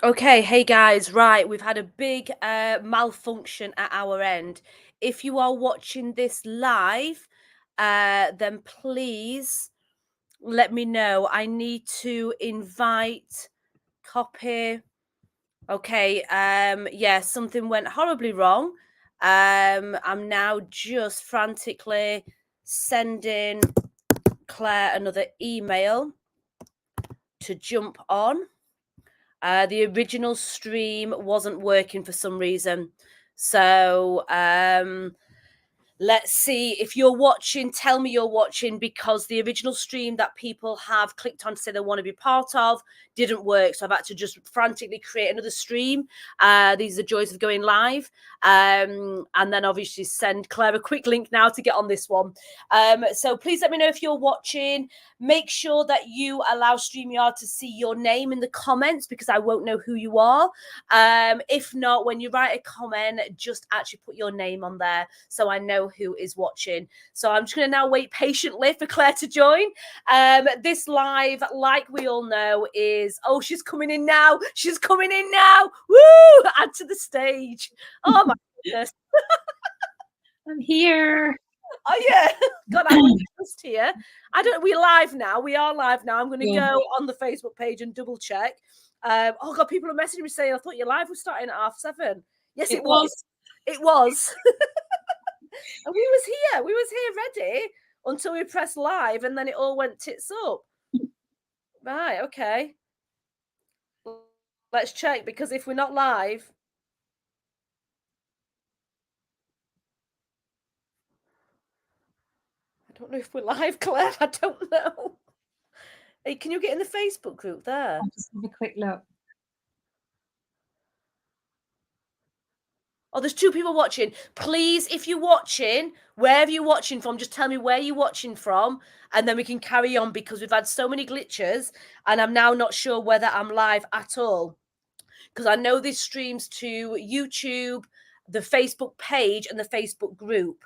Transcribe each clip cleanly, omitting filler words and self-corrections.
Okay, hey guys, right, we've had a big malfunction at our end. If you are watching this live, then please let me know. I need to invite, copy. Okay, yeah, something went horribly wrong. I'm now just frantically sending Claire another email to jump on. The original stream wasn't working for some reason. So let's see. If you're watching, tell me you're watching, because the original stream that people have clicked on to say they want to be part of didn't work. So I've had to just frantically create another stream. These are the joys of going live. And then obviously send Claire a quick link now to get on this one. So please let me know if you're watching. Make sure that you allow StreamYard to see your name in the comments, because I won't know who you are. If not, when you write a comment, just actually put your name on there so I know who is watching. So I'm just going to now wait patiently for Claire to join. This live, like we all know, is, oh, she's coming in now. She's coming in now. Woo! Add to the stage. Oh my goodness. I'm here. Oh yeah, God, I was just here. We're live now. We are live now. I'm going to go on the Facebook page and double check. Oh God, people are messaging me saying, I thought your live was starting at 7:30. Yes, it was. It was. And we was here ready until we pressed live, and then it all went tits up. Right, okay. Let's check, because if we're not live, I don't know if we're live, Claire. I don't know. Hey, can you get in the Facebook group there? I'll just have a quick look. Oh, there's 2 people watching. Please, if you're watching, wherever you're watching from, just tell me where you're watching from, and then we can carry on, because we've had so many glitches, and I'm now not sure whether I'm live at all. Because I know this streams to YouTube, the Facebook page, and the Facebook group.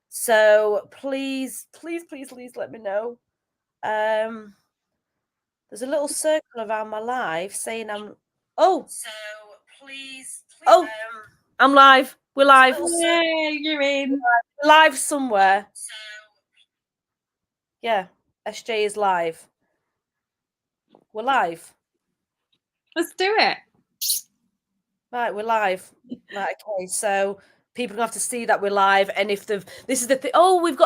So please, please, please, please let me know. There's a little circle around my live saying I'm. Oh. So please. Oh, I'm live. We're live. Yay, you're in. Live somewhere. Yeah, SJ is live. We're live. Let's do it. Right, we're live. Right, okay, so people have to see that we're live, and if this is the thing. Oh, you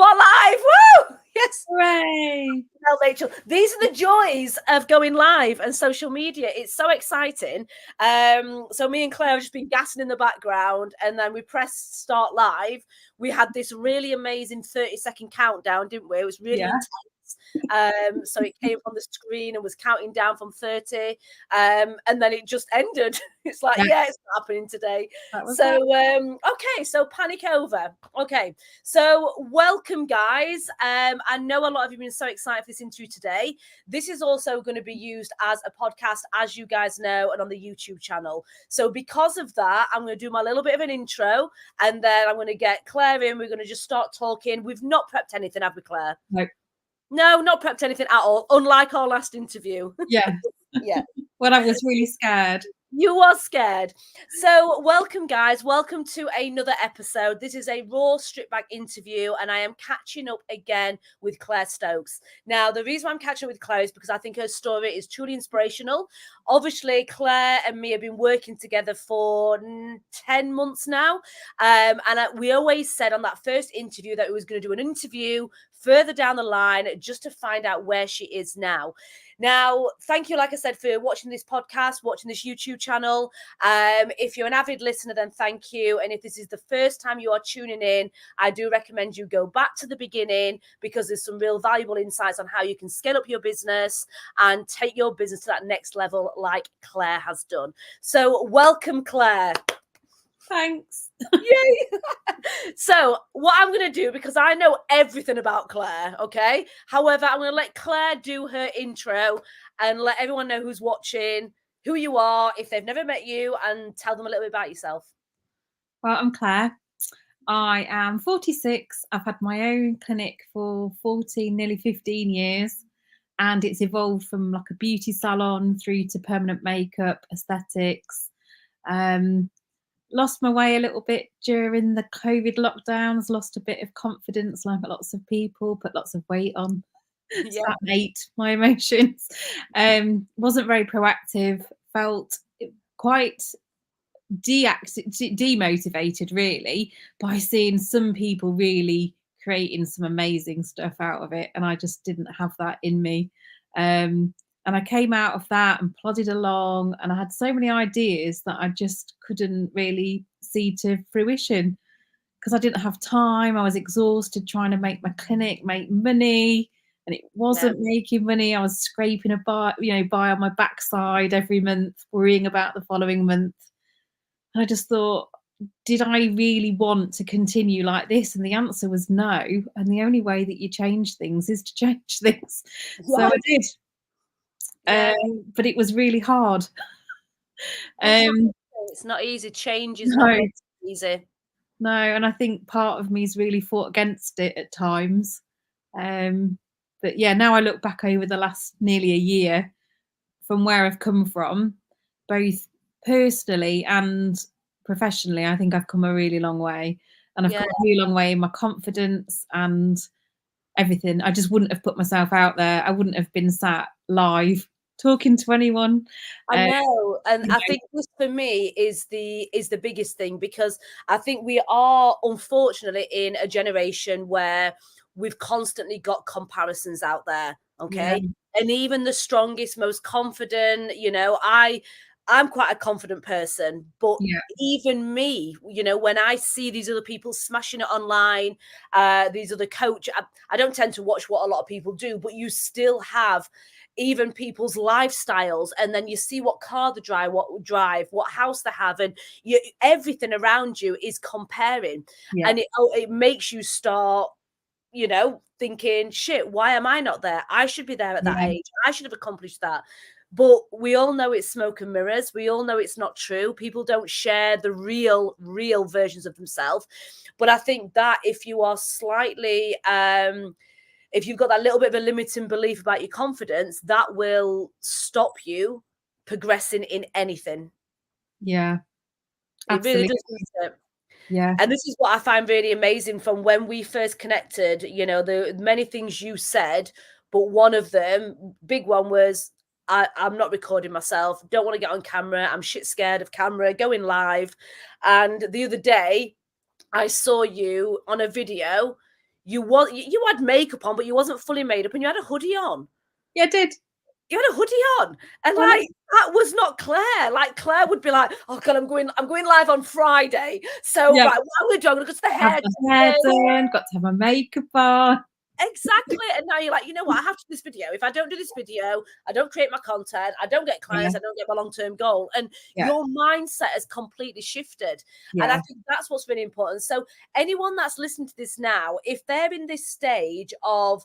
are live. Woo! Yes. Hooray. Well, Rachel, these are the joys of going live and social media. It's so exciting. So me and Claire have just been gassing in the background, and then we pressed start live. We had this really amazing 30-second countdown, didn't we? It was really intense. So it came on the screen and was counting down from 30, and then it just ended. It's like, yeah, it's not happening today. So okay, so panic over. Okay, so welcome, guys. I know a lot of you have been so excited for this interview today. This is also going to be used as a podcast, as you guys know, and on the YouTube channel. So because of that, I'm going to do my little bit of an intro, and then I'm going to get Claire in. We're going to just start talking. We've not prepped anything, have we, Claire? Nope. No, not prepped anything at all, unlike our last interview. Yeah. Yeah. Well, I was really scared. You are scared. So welcome, guys. Welcome to another episode. This is a raw strip back interview, and I am catching up again with Claire Stokes. Now, the reason why I'm catching up with Claire is because I think her story is truly inspirational. Obviously, Claire and me have been working together for 10 months now. We always said on that first interview that we was going to do an interview further down the line just to find out where she is now. Now, thank you, like I said, for watching this podcast, watching this YouTube channel. If you're an avid listener, then thank you. And if this is the first time you are tuning in, I do recommend you go back to the beginning, because there's some real valuable insights on how you can scale up your business and take your business to that next level like Claire has done. So welcome, Claire. Thanks. Yay. So what I'm going to do, because I know everything about Claire, okay? However, I'm going to let Claire do her intro and let everyone know who's watching, who you are, if they've never met you, and tell them a little bit about yourself. Well, I'm Claire. I am 46. I've had my own clinic for 14, nearly 15 years. and it's evolved from like a beauty salon through to permanent makeup, aesthetics. Lost my way a little bit during the COVID lockdowns, lost a bit of confidence like lots of people, put lots of weight on. So Yeah. that ate my emotions. Wasn't very proactive, felt quite demotivated really by seeing some people really creating some amazing stuff out of it, and I just didn't have that in me. And I came out of that and plodded along, and I had so many ideas that I just couldn't really see to fruition because I didn't have time. I was exhausted trying to make my clinic make money, and it wasn't making money. I was scraping by on my backside every month, worrying about the following month. And I just thought, did I really want to continue like this? And the answer was no. And the only way that you change things is to change things. So I did. Yeah. But it was really hard. It's not easy. Change is No, not easy. no. And I think part of me's really fought against it at times. But yeah, now I look back over the last nearly a year from where I've come from, both personally and professionally, I think I've come a really long way. And I've come a really long way in my confidence and everything. I just wouldn't have put myself out there. I wouldn't have been sat live talking to anyone. I know, and I think this for me is the biggest thing, because I think we are unfortunately in a generation where we've constantly got comparisons out there. Okay. Yeah. And even the strongest, most confident, I'm quite a confident person, but even me, when I see these other people smashing it online, these other I don't tend to watch what a lot of people do, but you still have even people's lifestyles, and then you see what car they drive, what house they have, and everything around you is comparing, and it makes you start thinking, shit, why am I not there? I should be there at that age. I should have accomplished that. But we all know it's smoke and mirrors. We all know it's not true. People don't share the real versions of themselves. But I think that if you are slightly, if you've got that little bit of a limiting belief about your confidence, that will stop you progressing in anything. Yeah. It really does, doesn't it? Yeah. And this is what I find really amazing from when we first connected, the many things you said, but one of them, big one, was I'm not recording myself, don't want to get on camera, I'm shit scared of camera, going live. And the other day, I saw you on a video. You had makeup on, but you wasn't fully made up, and you had a hoodie on. Yeah, I did. You had a hoodie on, and like that was not Claire. Like Claire would be like, "Oh God, I'm going live on Friday. So right, what I'm going to do, I'm going to go to the hair. Have my hair done, got to have my makeup on." Exactly. And now you're like, you know what? I have to do this video. If I don't do this video, I don't create my content. I don't get clients. I don't get my long-term goal. And your mindset has completely shifted. And I think that's what's really important. So anyone that's listening to this now, if they're in this stage of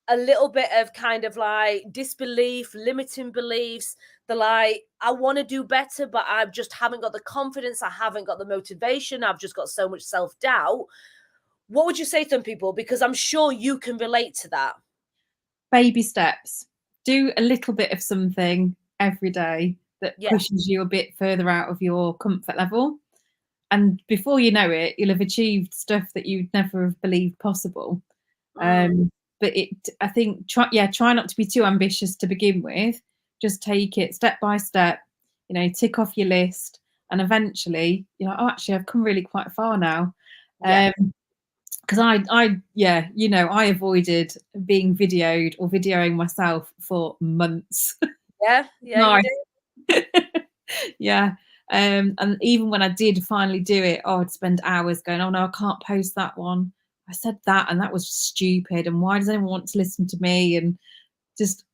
a little bit of kind of like disbelief, limiting beliefs, they're like, I want to do better, but I just haven't got the confidence. I haven't got the motivation. I've just got so much self-doubt. What would you say to them, people? Because I'm sure you can relate to that. Baby steps. Do a little bit of something every day that pushes you a bit further out of your comfort level. And before you know it, you'll have achieved stuff that you'd never have believed possible. But I think, try not to be too ambitious to begin with. Just take it step by step, tick off your list. And eventually, oh, actually, I've come really quite far now. Because I avoided being videoed or videoing myself for months. You did. Yeah. And even when I did finally do it, I'd spend hours going, oh no, I can't post that one. I said that and that was stupid. And why does anyone want to listen to me? And just,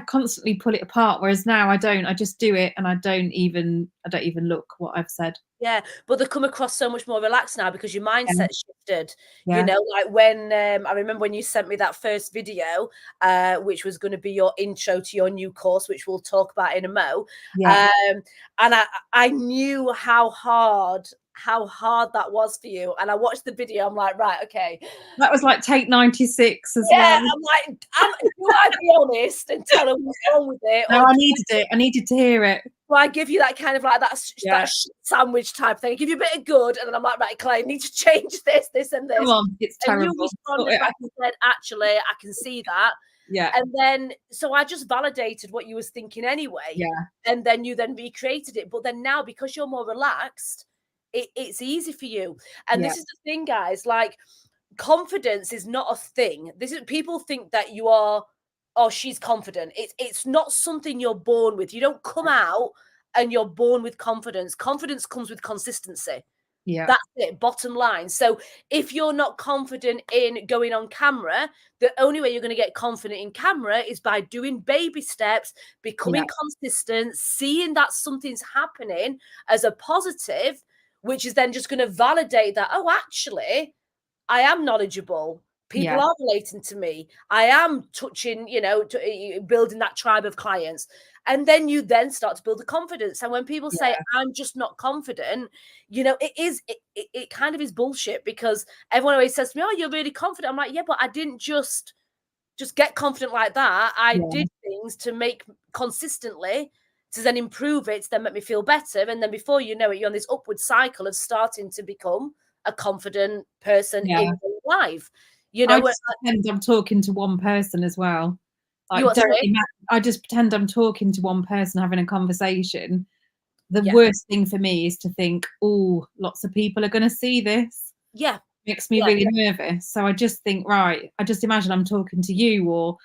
constantly pull it apart. Whereas now I don't, I just do it and I don't even look what I've said. Yeah, but they come across so much more relaxed now because your mindset shifted. Like when I remember when you sent me that first video, which was going to be your intro to your new course, which we'll talk about in a mo. And I knew how hard how hard that was for you. And I watched the video. I'm like, right, okay. That was like take 96 as Yeah, well. I'm like, do I be honest and tell them what's wrong with it? No, Or I needed it. I needed to hear it. do I give you that kind of like that Yeah. sandwich type thing? I give you a bit of good, and then I'm like, right, Claire, I need to change this, and this. Come on, it's And you terrible. responded back and said, actually, I can see that. Yeah. And then, so I just validated what you was thinking anyway. Yeah. And then you then recreated it. But then now, because you're more relaxed, it's easy for you. And this is the thing, guys, like confidence is not a thing. People think that you are, oh, she's confident. It's not something you're born with. You don't come out and you're born with confidence. Confidence comes with consistency. Yeah. That's it, bottom line. So if you're not confident in going on camera, the only way you're going to get confident in camera is by doing baby steps, becoming consistent, seeing that something's happening as a positive, which is then just going to validate that, oh, actually, I am knowledgeable. People are relating to me. I am touching, building that tribe of clients. And then you then start to build the confidence. And when people say, I'm just not confident, it kind of is bullshit, because everyone always says to me, oh, you're really confident. I'm like, yeah, but I didn't just get confident like that. I did things to make consistently, to then improve it, to then make me feel better. And then before you know it, you're on this upward cycle of starting to become a confident person in life. I just pretend I'm talking to one person as well. Like, I just pretend I'm talking to one person, having a conversation. The worst thing for me is to think, oh, lots of people are going to see this. Yeah. Makes me really nervous. So I just think, right, I just imagine I'm talking to you or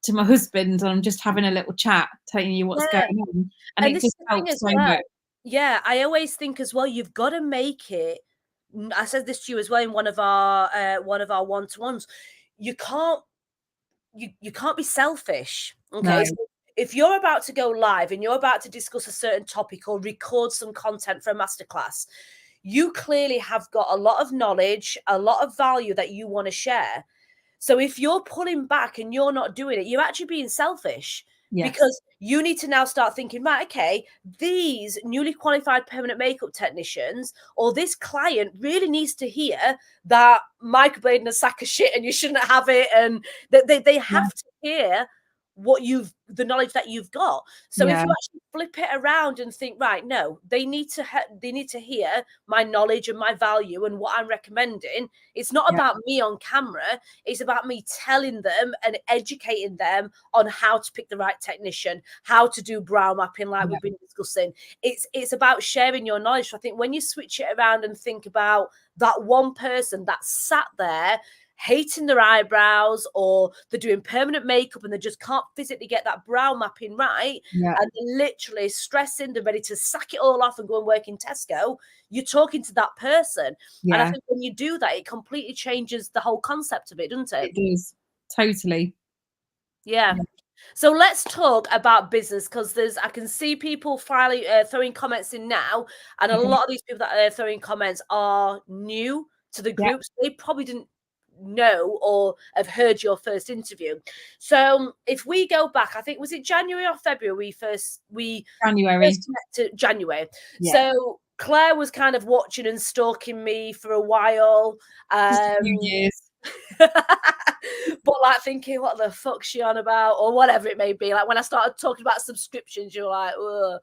to my husband, and I'm just having a little chat, telling you what's going on. And it just helps so much. Yeah, I always think as well, you've got to make it. I said this to you as well in one of our one-to-ones. You can't be selfish. Okay. No. So if you're about to go live and you're about to discuss a certain topic or record some content for a masterclass, you clearly have got a lot of knowledge, a lot of value that you want to share. So if you're pulling back and you're not doing it, you're actually being selfish. Because you need to now start thinking, right, okay, these newly qualified permanent makeup technicians or this client really needs to hear that microblading a sack of shit and you shouldn't have it. And they have to hear the knowledge that you've got. So if you actually flip it around and think, right, no, they need to hear my knowledge and my value and what I'm recommending. It's not about me on camera. It's about me telling them and educating them on how to pick the right technician, how to do brow mapping, like we've been discussing. It's about sharing your knowledge. So I think when you switch it around and think about that one person that sat there hating their eyebrows, or they're doing permanent makeup and they just can't physically get that brow mapping right, and they're literally stressing, they're ready to sack it all off and go and work in Tesco, you're talking to that person. And I think when you do that, it completely changes the whole concept of it, doesn't it? It does. Totally. Yeah. So let's talk about business, because I can see people finally throwing comments in now, and a lot of these people that are throwing comments are new to the group. So they probably didn't know or have heard your first interview. So if we go back, I think, was it January or February January. First met to January. So Claire was kind of watching and stalking me for a while. Just a few years. But like thinking, what the fuck's she on about, or whatever it may be. Like when I started talking about subscriptions, you're like, ugh.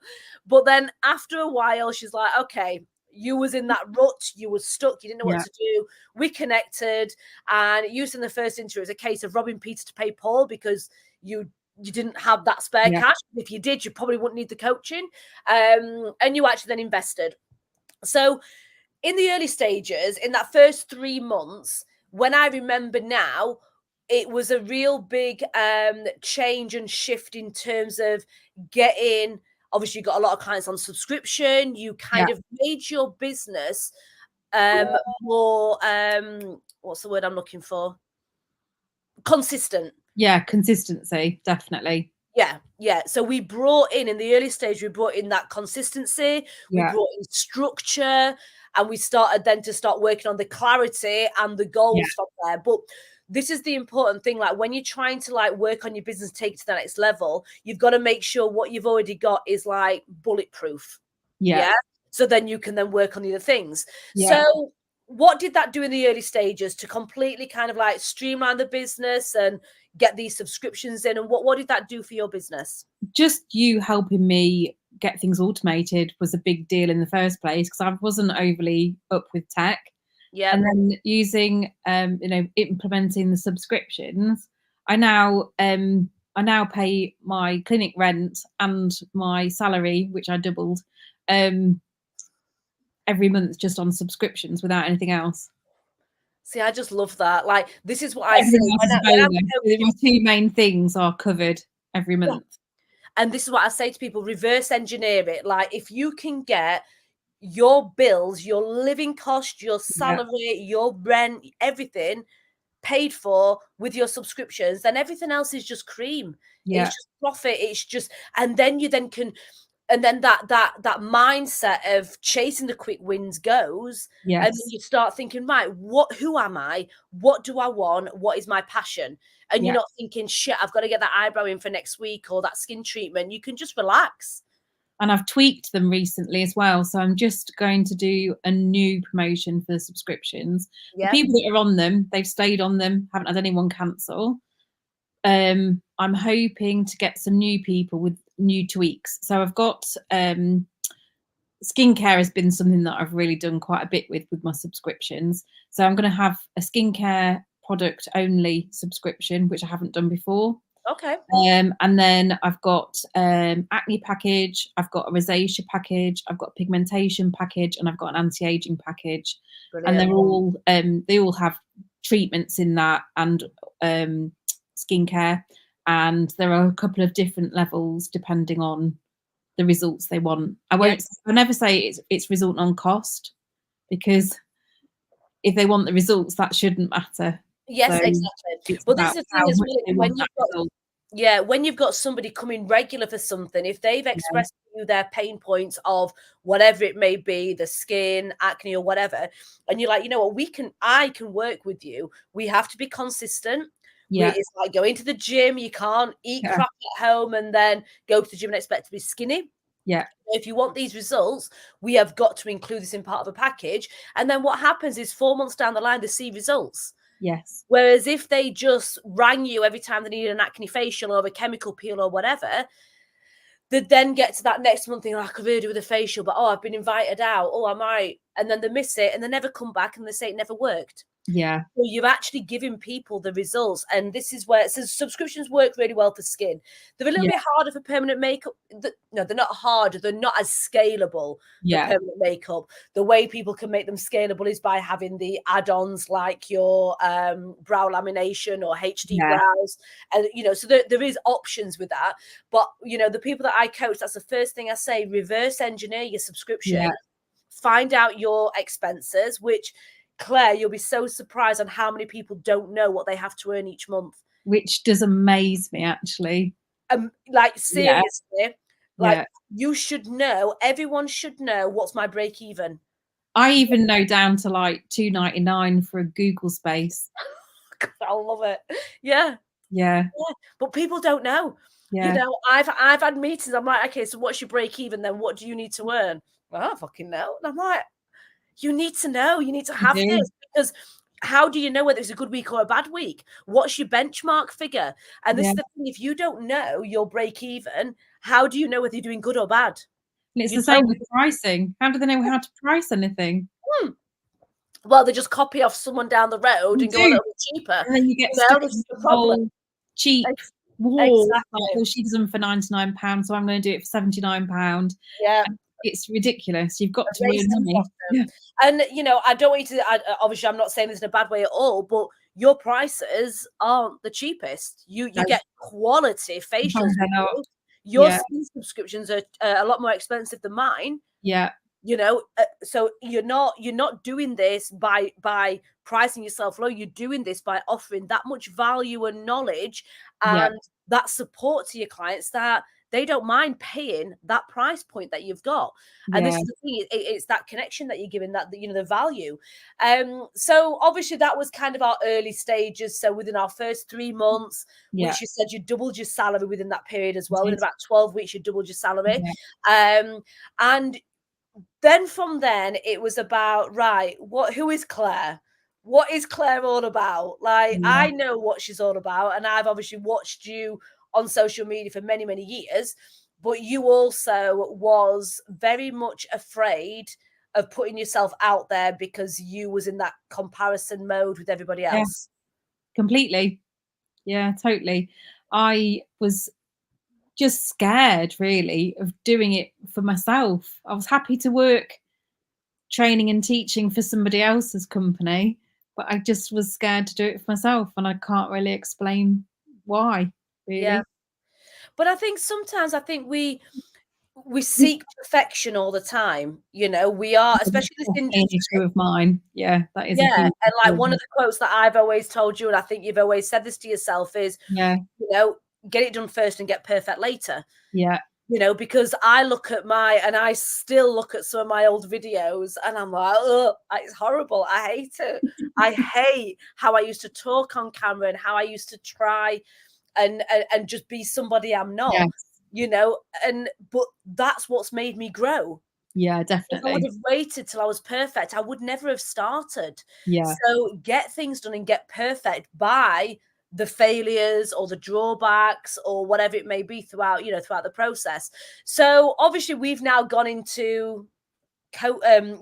But then after a while, she's like, okay, you was in that rut, you was stuck, you didn't know what to do. We connected, and used in the first interview as a case of robbing Peter to pay Paul, because you didn't have that spare cash. If you did, you probably wouldn't need the coaching. And you actually then invested. So in the early stages, in that first 3 months, when I remember now, it was a real big change and shift in terms of getting, obviously you got a lot of clients on subscription. You kind of made your business more, what's the word I'm looking for? Consistent. Yeah, consistency, definitely. Yeah. So we brought in the early stage, we brought in that consistency, we brought in structure, and we started then to start working on the clarity and the goals from there. But this is the important thing. Like when you're trying to like work on your business, take it to the next level, you've got to make sure what you've already got is like bulletproof. Yeah. So then you can then work on the other things. Yeah. So what did that do in the early stages to completely kind of like streamline the business and get these subscriptions in? And what did that do for your business? Just you helping me get things automated was a big deal in the first place, because I wasn't overly up with tech. Yeah. And then using, implementing the subscriptions, I now pay my clinic rent and my salary, which I doubled, every month just on subscriptions without anything else. See, I just love that. Like, this is what I say Everything else is a when I'm bonus. My two main things are covered every month. and this is what I say to people: reverse engineer it. Like, if you can get your bills, your living cost, your Yeah. salary, your rent, everything paid for with your subscriptions, then everything else is just cream. Yeah. It's just profit. It's just, and then you then can, and then that mindset of chasing the quick wins goes, and then Yes. you start thinking, right, who am I? What do I want? What is my passion? And you're Yeah. not thinking, shit, I've got to get that eyebrow in for next week or that skin treatment. You can just relax. And I've tweaked them recently as well. So I'm just going to do a new promotion for the subscriptions. The Yeah. people that are on them, they've stayed on them, haven't had anyone cancel. I'm hoping to get some new people with new tweaks. So I've got skincare has been something that I've really done quite a bit with my subscriptions. So I'm going to have a skincare product only subscription, which I haven't done before. Okay. And then I've got acne package, I've got a rosacea package, I've got a pigmentation package, and I've got an anti-aging package. Brilliant. And they all have treatments in that, and skincare, and there are a couple of different levels depending on the results they want. I never say it's result on cost, because if they want the results, that shouldn't matter. Yes, So exactly. it's Well, this about is the how thing as much well. they When want that you've got result. Yeah, when you've got somebody coming regular for something, if they've Yeah. expressed to you their pain points of whatever it may be, the skin, acne, or whatever, and you're like, you know what, I can work with you. We have to be consistent. Yeah. It's like going to the gym. You can't eat Yeah. crap at home and then go to the gym and expect to be skinny. Yeah. If you want these results, we have got to include this in part of a package. And then what happens is 4 months down the line, they see results. Yes. Whereas if they just rang you every time they needed an acne facial or a chemical peel or whatever, they'd then get to that next month thinking, I could really do with a facial, but I've been invited out. I might. And then they miss it and they never come back and they say it never worked. Yeah. So you're actually giving people the results. And this is where subscriptions work really well for skin. They're a little bit harder for permanent makeup. No, they're not harder. They're not as scalable for permanent makeup. The way people can make them scalable is by having the add-ons like your brow lamination or HD brows. And, so there is options with that. But, the people that I coach, that's the first thing I say, reverse engineer your subscription. Yeah. Find out your expenses, which... Claire, you'll be so surprised on how many people don't know what they have to earn each month. Which does amaze me, actually. Like, seriously, you should know, everyone should know what's my break even. I even know down to like $2.99 for a Google space. I love it. Yeah. But people don't know. I've had meetings. I'm like, okay, so what's your break even? Then what do you need to earn? I don't fucking know. And I'm like, you need to know. You need to have this, because how do you know whether it's a good week or a bad week? What's your benchmark figure? And this is the thing: if you don't know your break even, how do you know whether you're doing good or bad? And it's the same with pricing. How do they know how to price anything? Well, they just copy off someone down the road and go a little bit cheaper. And then you get stuck in the problem. Cheap wall. Exactly. Like, well, she does them for £99, so I'm going to do it for £79. Yeah. It's ridiculous. You've got to earn money. And, I don't want you to, obviously, I'm not saying this in a bad way at all, but your prices aren't the cheapest. You get quality facials. Your skin subscriptions are a lot more expensive than mine. Yeah. So you're not doing this by pricing yourself low. You're doing this by offering that much value and knowledge and that support to your clients that they don't mind paying that price point that you've got. And this is the thing, it's that connection that you're giving, that the value. So obviously that was kind of our early stages. So within our first 3 months, which you said you doubled your salary within that period as well. Within about 12 weeks, you doubled your salary. And then from then it was about, right, who is Claire? What is Claire all about? Like, Yeah. I know what she's all about, and I've obviously watched you on social media for many, many years, but you also was very much afraid of putting yourself out there because you was in that comparison mode with everybody Yeah, else. completely. Yeah, totally. I was just scared really of doing it for myself. I was happy to work training and teaching for somebody else's company, but I just was scared to do it for myself, and I can't really explain why, Yeah. really. But I think sometimes we seek perfection all the time. You know, we are, That's especially this definitely an industry. issue of mine. Yeah, that is a Yeah. huge And like issue of one of mine. the quotes that I've always told you, and I think you've always said this to yourself, is, Yeah, you know, get it done first and get perfect later. yeah, You know, because I look at and I still look at some of my old videos and I'm like, oh, it's horrible. I hate it. I hate how I used to talk on camera and how I used to try and just be somebody I'm not, yes, you know, but that's what's made me grow. yeah, If I would definitely. have waited till I was perfect, I would never have started. Yeah, So get things done and get perfect by the failures or the drawbacks or whatever it may be throughout, throughout the process. So obviously we've now gone into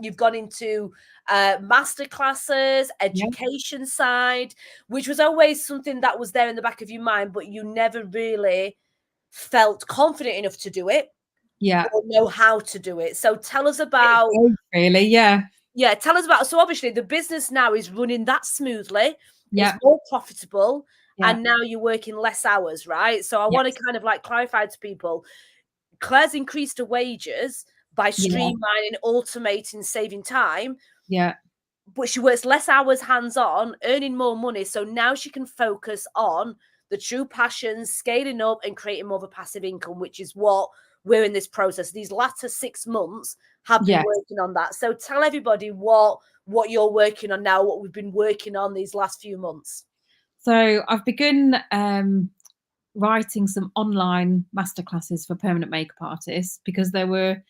you've gone into master classes, yeah, education side, which was always something that was there in the back of your mind, but you never really felt confident enough to do it yeah. or know how to do it. So tell us Bit of about both, really. Yeah, so obviously the business now is running that smoothly, it's yeah, more profitable, yeah, and now you're working less hours, right? So I want to yes, kind of like clarify to people, Claire's increased her wages by yeah, streamlining, automating, saving time, yeah, but she works less hours hands-on, earning more money. So now she can focus on the true passions, scaling up and creating more of a passive income, which is what we're in this process. These latter 6 months have been yes. working on that. So tell everybody what you're working on now, what we've been working on these last few months. So I've begun writing some online masterclasses for permanent makeup artists because there were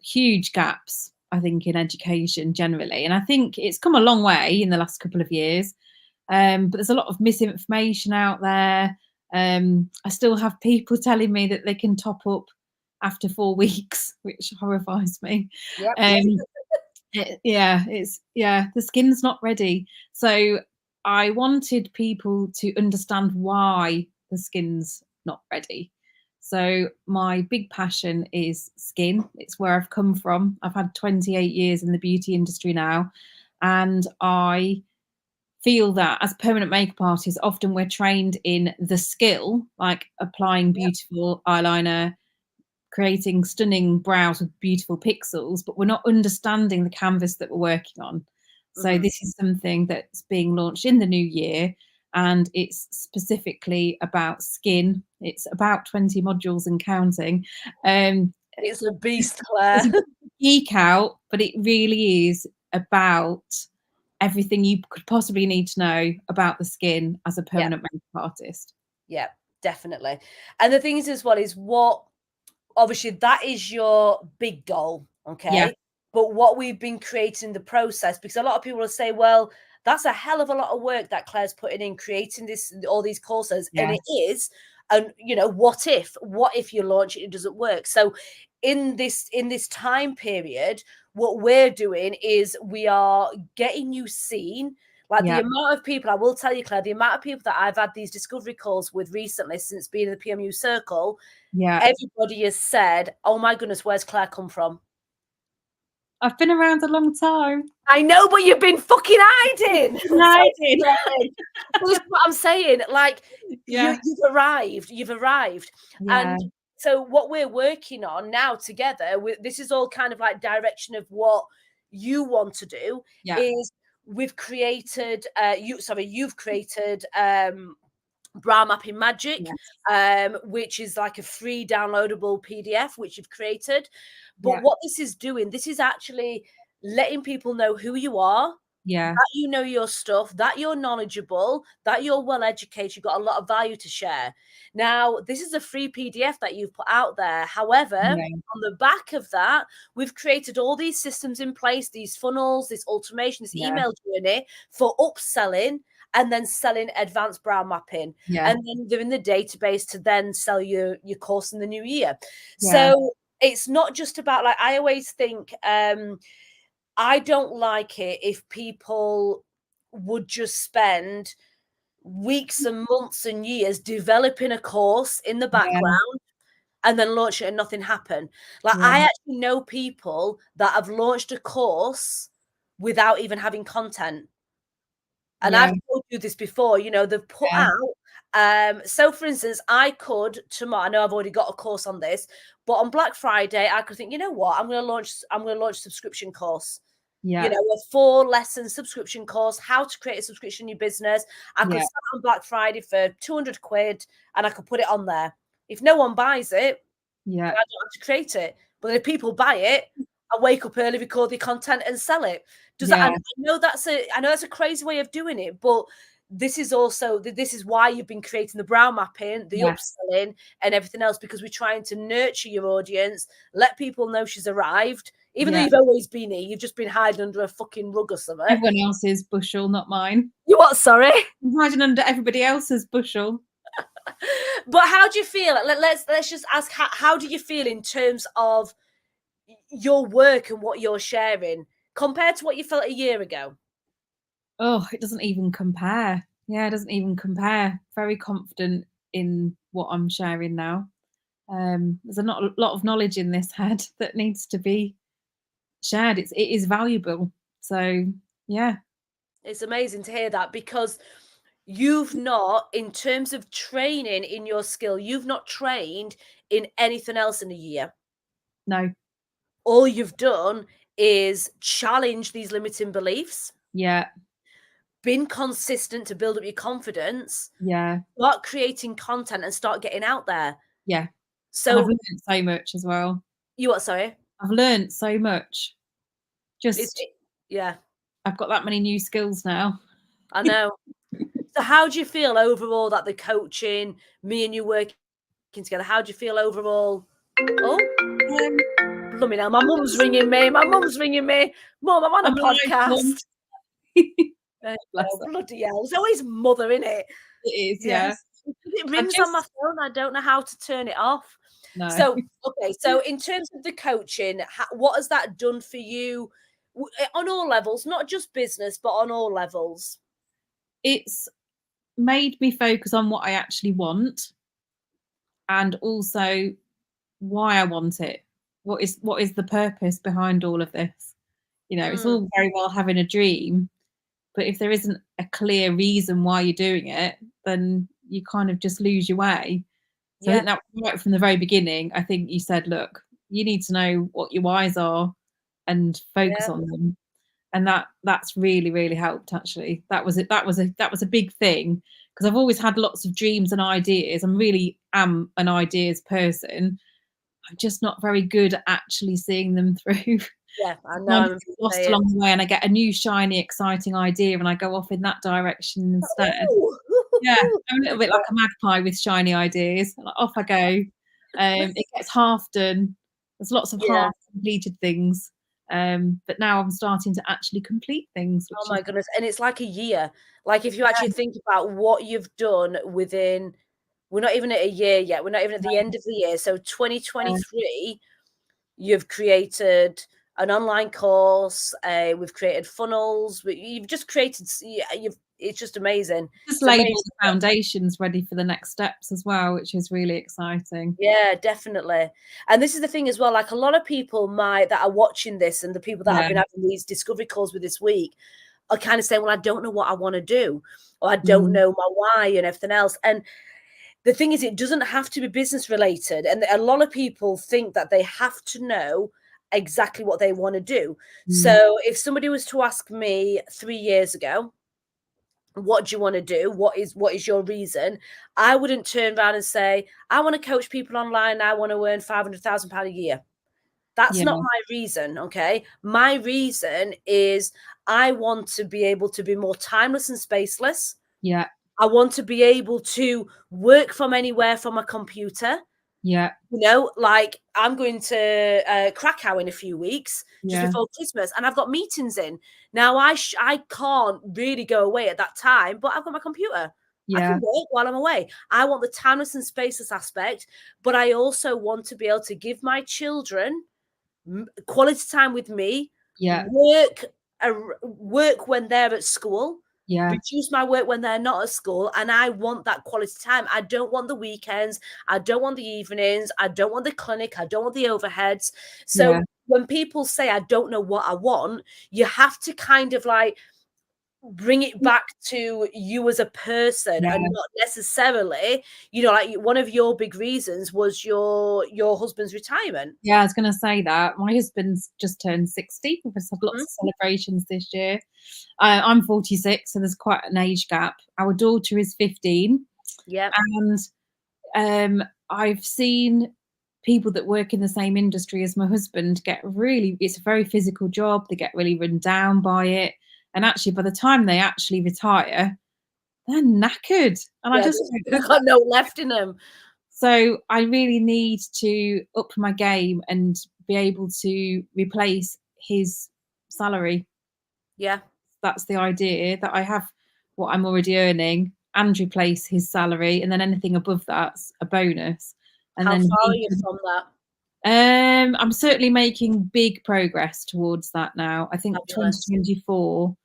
huge gaps, I think, in education generally. And I think it's come a long way in the last couple of years. But there's a lot of misinformation out there. I still have people telling me that they can top up after 4 weeks, which horrifies me. Yep. Um, the skin's not ready. So I wanted people to understand why the skin's not ready. So my big passion is skin. It's where I've come from. I've had 28 years in the beauty industry now, and I feel that as permanent makeup artists, often we're trained in the skill, like applying Yep. beautiful eyeliner, creating stunning brows with beautiful pixels, but we're not understanding the canvas that we're working on. So Mm-hmm. this is something that's being launched in the new year, and it's specifically about skin. It's about 20 modules and counting. It's a beast, It's Claire. a geek out, but it really is about everything you could possibly need to know about the skin as a Yeah, permanent makeup artist. yeah, definitely. And the thing is as well is what obviously that is your big goal, Yeah, okay? But what we've been creating in the process, because a lot of people will say, well, that's a hell of a lot of work that Claire's putting in creating all these courses, and it yes, is. And what if you launch it, it doesn't work? So in this time period, what we're doing is we are getting you seen. Like the yeah, amount of people, I will tell you, Claire, the amount of people that I've had these discovery calls with recently since being in the PMU circle, yeah. everybody has said, "Oh my goodness, where's Claire come from?" I've been around a long time. I know, but you've been fucking hiding. I Sorry, did. Claire. Well, this is what I'm saying. Like Yeah, you've arrived. You've arrived, yeah, and so what we're working on now together. This is all kind of like direction of what you want to do. yeah, Is we've created. You've created. Brow Mapping Magic, yes, which is like a free downloadable PDF which you've created. But yeah, what this is doing, this is actually letting people know who you are, Yeah. that you know your stuff, that you're knowledgeable, that you're well educated, you've got a lot of value to share. Now, this is a free PDF that you've put out there. However, Yeah. on the back of that, we've created all these systems in place, these funnels, this automation, this Yeah. email journey for upselling and then selling advanced brow mapping. Yeah. And then they're in the database to then sell your course in the new year. Yeah. So it's not just about, like, I always think, I don't like it if people would just spend weeks and months and years developing a course in the Yeah. background and then launch it and nothing happen. Like, Yeah. I actually know people that have launched a course without even having content. And Yeah. I've told you this before, you know, they've put Yeah. out, so for instance, I could tomorrow, I know I've already got a course on this, but on Black Friday, I could think, you know what, I'm going to launch a subscription course. You Yeah. know, a 4-lesson subscription course, how to create a subscription in your business. I could Yeah. start on Black Friday for 200 quid and I could put it on there. If no one buys it, Yeah. I don't have to create it. But if people buy it, I wake up early, record the content and sell it. Does that, Yeah. I know that's a crazy way of doing it, but this is why you've been creating the brow mapping, the Yes. upselling and everything else, because we're trying to nurture your audience, let people know she's arrived. Even though Yeah. you've always been here, you've just been hiding under a fucking rug or something. Everyone else's bushel, not mine. You what? Sorry. I'm hiding under everybody else's bushel. But how do you feel? Let's just ask, how do you feel in terms of your work and what you're sharing compared to what you felt a year ago? Oh, it doesn't even compare. Yeah, it doesn't even compare. Very confident in what I'm sharing now. There's a lot of knowledge in this head that needs to be shared. It is valuable. So yeah. It's amazing to hear that, because you've not, in terms of training in your skill, you've not trained in anything else in a year. No. All you've done is challenge these limiting beliefs, Yeah. been consistent to build up your confidence, Yeah. start creating content and start getting out there. Yeah. And I've So learned so much as well. you what? Sorry, I've learned so much. is Just it? Yeah, I've got that many new skills now. I know. So how do you feel overall that the coaching, me and you working together, how do you feel overall? Oh, Um, blooming hell, my mum's ringing me. My mum's ringing me. Mum, I'm on a I'm live, Mum. podcast. Bless Oh, her. bloody hell. It's always mother, in it. It is, yeah. Yes. It I rings on my just phone. I don't know how to turn it off. no. So, okay. So in terms of the coaching, what has that done for you on all levels, not just business, but on all levels? It's made me focus on what I actually want and also why I want it. What is the purpose behind all of this? You know, it's Mm, all very well having a dream, but if there isn't a clear reason why you're doing it, then you kind of just lose your way. So I yeah. think that right from the very beginning, I think you said, look, you need to know what your whys are and focus Yeah. on them. And that's really, really helped actually. That was it. That was a big thing because I've always had lots of dreams and ideas. I'm really am an ideas person. I'm just not very good at actually seeing them through. Yeah. I know. Kind I'm of get lost saying. along the way and I get a new shiny exciting idea and I go off in that direction instead. Ooh. Yeah, I'm a little bit like a magpie with shiny ideas. Like, off I go. It gets half done. There's lots of Yeah. half completed things. But now I'm starting to actually complete things, Oh which my is goodness. And it's like a year. Like, if you actually think about what you've done within, we're not even at a year yet. We're not even at the end of the year. So 2023, you've created an online course. We've created funnels. You've just created. It's just amazing. just It's laid amazing. all the foundations ready for the next steps as well, which is really exciting. Yeah, definitely. And this is the thing as well. Like, a lot of people that are watching this, and the people that Yeah. I've been having these discovery calls with this week, are kind of saying, "Well, I don't know what I want to do, or I don't know my why, and everything else." And the thing is, it doesn't have to be business related. And a lot of people think that they have to know exactly what they want to do. So if somebody was to ask me 3 years ago, what do you want to do? What is your reason? I wouldn't turn around and say, I want to coach people online. I want to earn £500,000 a year. That's Yeah. not my reason. Okay. My reason is I want to be able to be more timeless and spaceless. Yeah. I want to be able to work from anywhere from a computer. Yeah. You know, like I'm going to Krakow in a few weeks, just Yeah. before Christmas, and I've got meetings in. Now I can't really go away at that time, but I've got my computer. I can Yeah. work while I'm away. I want the timeless and spaceless aspect, but I also want to be able to give my children quality time with me, Yeah. work when they're at school, Yeah. reduce my work when they're not at school, and I want that quality time. I don't want the weekends, I don't want the evenings, I don't want the clinic, I don't want the overheads. Yeah. So when people say I don't know what I want, you have to kind of like bring it back to you as a person, Yeah. and not necessarily, you know, like one of your big reasons was your husband's retirement. Yeah, I was going to say that. My husband's just turned 60. We've had lots Mhm. of celebrations this year. I'm 46, so there's quite an age gap. Our daughter is 15. Yeah. And I've seen people that work in the same industry as my husband get really, it's a very physical job. They get really run down by it. And actually, by the time they actually retire, they're knackered. And I Yeah, just don't they've have got that. no left in them. So I really need to up my game and be able to replace his salary. Yeah. That's the idea, that I have what I'm already earning and replace his salary, and then anything above that's a bonus. And How then far are he you can, from that? I'm certainly making big progress towards that now. I think Fabulous. 2024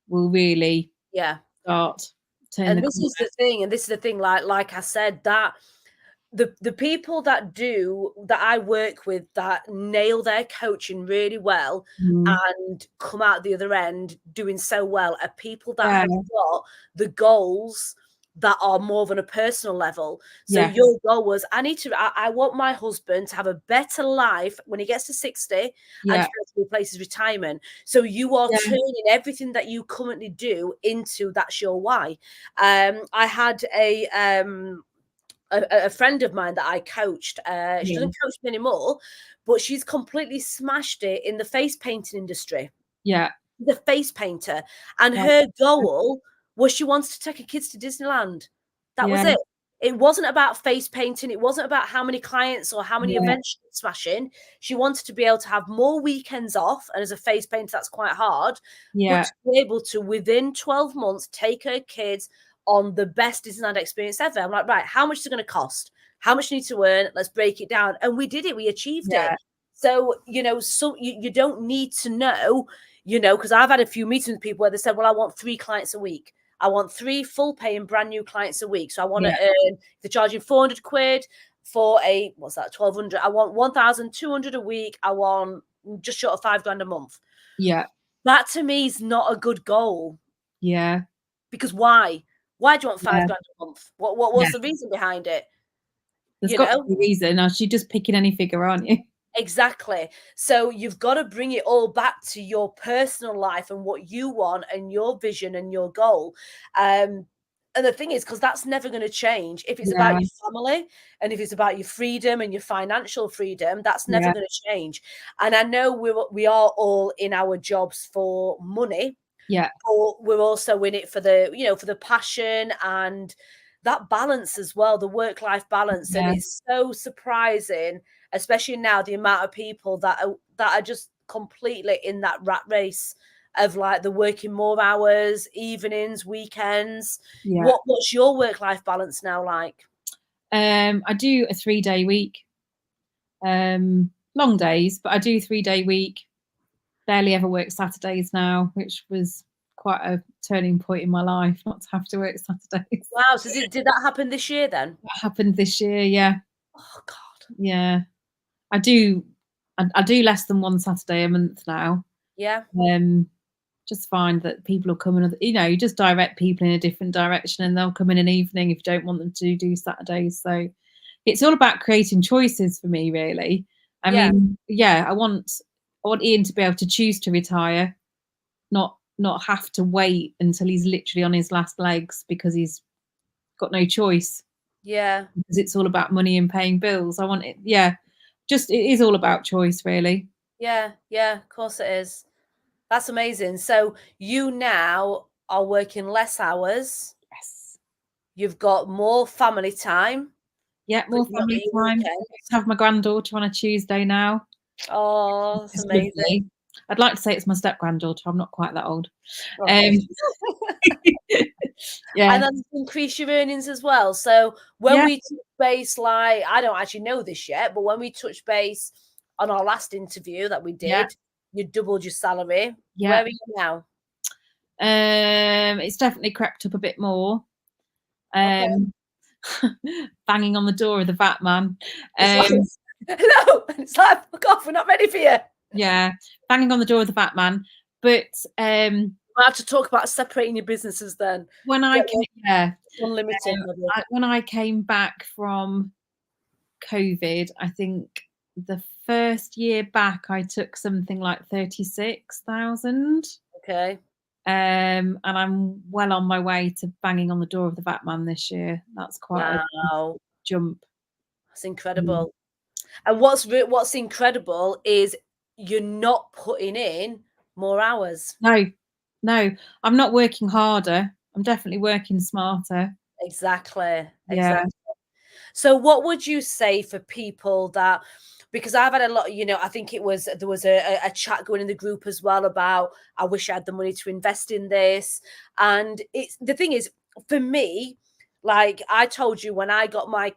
will really Yeah. start turning And the this corner. is the thing, and this is the thing, like I said, that the people that I work with that nail their coaching really well Mm. and come out the other end doing so well are people that Yeah, have got the goals that are more than a personal level. So yes, your goal was, I want my husband to have a better life when he gets to 60 and yeah, to be able to replace his retirement. So you are yeah, turning everything that you currently do into that's your why. I had a friend of mine that I coached. She yeah, doesn't coach me anymore, but she's completely smashed it in the face painting industry. yeah. The face painter, and Right. her goal was she wants to take her kids to Disneyland. That was Yeah, it. It wasn't about face painting. It wasn't about how many clients or how many yeah, events she could smash in. She wanted to be able to have more weekends off. And as a face painter, that's quite hard. But yeah, to be able to, within 12 months, take her kids on the best Disneyland experience ever. I'm like, right, how much is it going to cost? How much you need to earn? Let's break it down. And we did it. We achieved it. yeah, So, you know, so you don't need to know, you know, because I've had a few meetings with people where they said, well, I want 3 clients a week. I want 3 full paying brand new clients a week. So I want to yeah, earn, if they're charging 400 quid for a, what's that, 1200, I want 1,200 a week. I want just short of 5 grand a month. yeah, That to me is not a good goal, yeah, because why? Why do you want yeah, 5 grand a month? yeah. What's the reason behind it? There's You got to know? be a reason, else you're just picking any figure, aren't you? Exactly. So you've got to bring it all back to your personal life and what you want and your vision and your goal. And the thing is, because that's never going to change. If it's about Yeah, your family and if it's about your freedom and your financial freedom, that's never yeah, going to change. And I know we are all in our jobs for money, yeah, but we're also in it for the, you know, for the passion and that balance as well, the work-life balance. And yeah, it's so surprising, especially now, the amount of people that are just completely in that rat race of like the working more hours, evenings, weekends. yeah. What's your work-life balance now like? I do a 3-day week. Long days, but I do 3-day week. Barely ever work Saturdays now, which was quite a turning point in my life, not to have to work Saturdays. Wow. So did that happen this year then? That happened this year, yeah. Oh God. Yeah. I do I do less than one Saturday a month now. Yeah. Um, just find that people will come in, you know, you just direct people in a different direction and they'll come in an evening if you don't want them to do Saturdays. So it's all about creating choices for me, really. I Yeah. mean, yeah, I want Ian to be able to choose to retire, not have to wait until he's literally on his last legs because he's got no choice, Yeah. because it's all about money and paying bills. I want it, yeah, just it is all about choice, really. Yeah. Yeah. Of course it is. That's amazing. So you now are working less hours. Yes. You've got more family time. Yeah, But more not family your time. I weekends. get to have my granddaughter on a Tuesday now. Oh, that's It's amazing. lovely. I'd like to say it's my step granddaughter. I'm not quite that old. Okay. Yeah, And then increase your earnings as well. So when yeah, we touch base, like, I don't actually know this yet, but when we touch base on our last interview that we yeah, did, you doubled your salary. yeah. Where are you now? It's definitely crept up a bit more. Okay. Banging on the door of the VAT man. It's like, hello. And it's like, fuck off, we're not ready for you. Yeah, banging on the door of the VAT man. But We'll have to talk about separating your businesses then. when I Get came, yeah, unlimited, maybe. when I came back from COVID, I think the first year back I took something like 36,000. Okay. And I'm well on my way to banging on the door of the VAT man this year. That's quite a Wow. jump. That's Mm. incredible. And what's incredible is you're not putting in more hours. No, no, I'm not working harder. I'm definitely working smarter. Exactly. Yeah, Exactly. So what would you say for people that, because I've had a lot, I think there was a chat going in the group as well about, I wish I had the money to invest in this. And it's the thing is, for me, like I told you, when I got my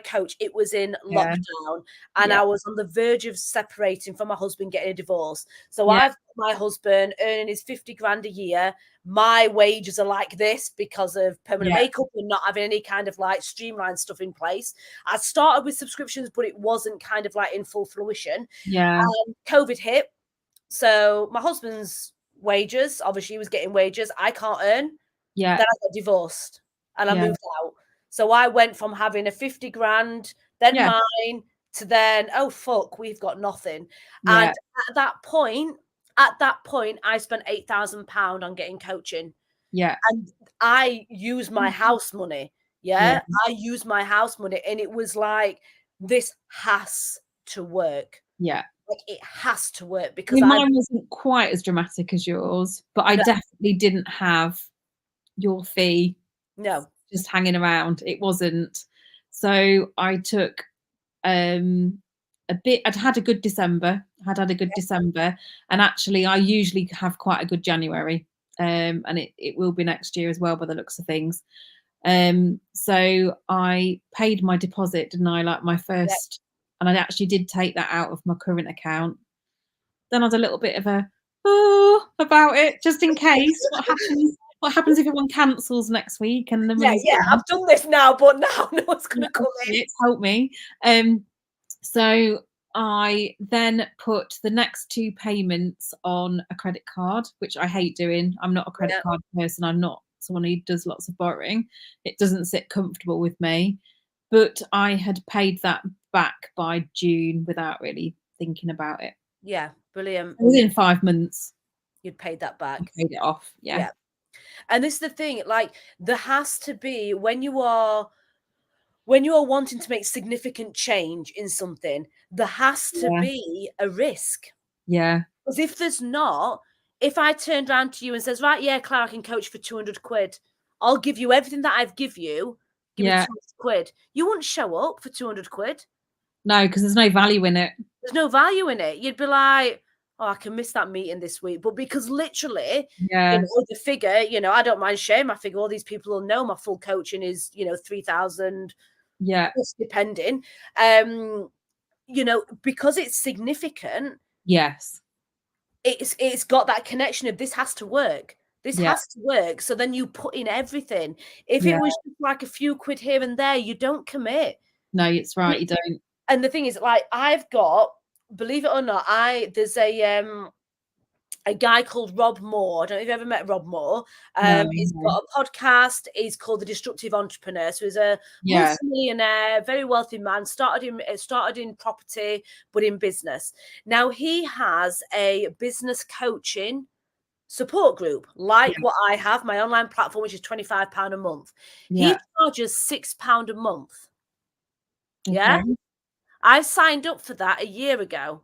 coach, it was in yeah, lockdown and yeah, I was on the verge of separating from my husband, getting a divorce. So yeah, I've got my husband earning his 50 grand a year. My wages are like this because of permanent yeah, makeup and not having any kind of like streamlined stuff in place. I started with subscriptions, but it wasn't kind of like in full fruition. yeah, COVID hit. So my husband's wages, obviously he was getting wages. I can't earn. yeah, Then I got divorced and I yeah, moved out. So I went from having a 50 grand, then yeah, mine, to then, oh fuck, we've got nothing. And yeah, at that point, I spent £8,000 on getting coaching. yeah, And I used my house money. yeah, Yeah. I used my house money. And it was like, this has to work. yeah. Like it has to work I because mean, I've mine wasn't quite as dramatic as yours, but I no, definitely didn't have your fee no. just hanging around. It wasn't. So I took a bit. I'd had a good December. Had a good December, and actually, I usually have quite a good January. And it will be next year as well, by the looks of things. So I paid my deposit, didn't I? Like my Yeah. first, and I actually did take that out of my current account. Then I had a little bit of a about it, just in case. What happens if everyone cancels next week and the Yeah, money's yeah. gone? I've done this now, but now no one's Yeah, gonna come in. it's helped me. So I then put the next two payments on a credit card, which I hate doing. I'm not a credit Yeah, card person. I'm not someone who does lots of borrowing. It doesn't sit comfortable with me. But I had paid that back by June without really thinking about it. yeah, brilliant. Within 5 months, You'd paid that I back. paid it off. Yeah. Yeah. And this is the thing, like there has to be when you are wanting to make significant change in something, there has to Yeah. be a risk. Yeah. Because if there's not, if I turned around to you and says, right, yeah, Claire, I can coach for 200 quid. I'll give you everything that I've give you. Give me Yeah. 200 quid. You wouldn't show up for 200 quid. No, because there's no value in it. There's no value in it. You'd be like, oh, I can miss that meeting this week. But because literally, Yeah. the figure, I don't mind sharing my figure. All these people will know my full coaching is, 3,000, Yeah. depending. Because it's significant, Yes. it's got that connection of this has to work. This Yeah. has to work. So then you put in everything. If Yeah. it was just like a few quid here and there, you don't commit. No, it's right. You don't. And the thing is, like, I've got, believe it or not, there's a guy called Rob Moore. I don't know if you've ever met Rob Moore. No. He's No. got a podcast. He's called The Disruptive Entrepreneur. So he's a Yeah. multi-millionaire, very wealthy man. Started in property, but in business. Now he has a business coaching support group, like Yeah. what I have, my online platform, which is £25 a month. He Yeah. charges £6 a month. Yeah. Okay. I signed up for that a year ago.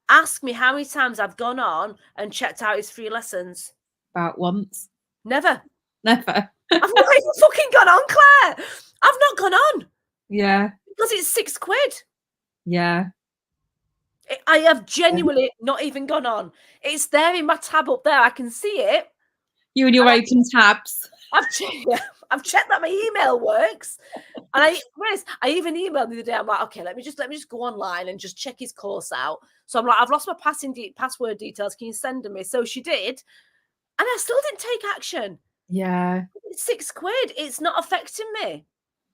Ask me how many times I've gone on and checked out his free lessons. About once. Never. Never. I've not even fucking gone on, Claire. I've not gone on. Yeah. Because it's £6. Yeah. I have genuinely not even gone on. It's there in my tab up there. I can see it. You and your open tabs. I've checked that my email works. And I even emailed the other day. I'm like, okay, let me just go online and just check his course out. So I'm like, I've lost my password details. Can you send them me? So she did, and I still didn't take action. Yeah. It's £6. It's not affecting me.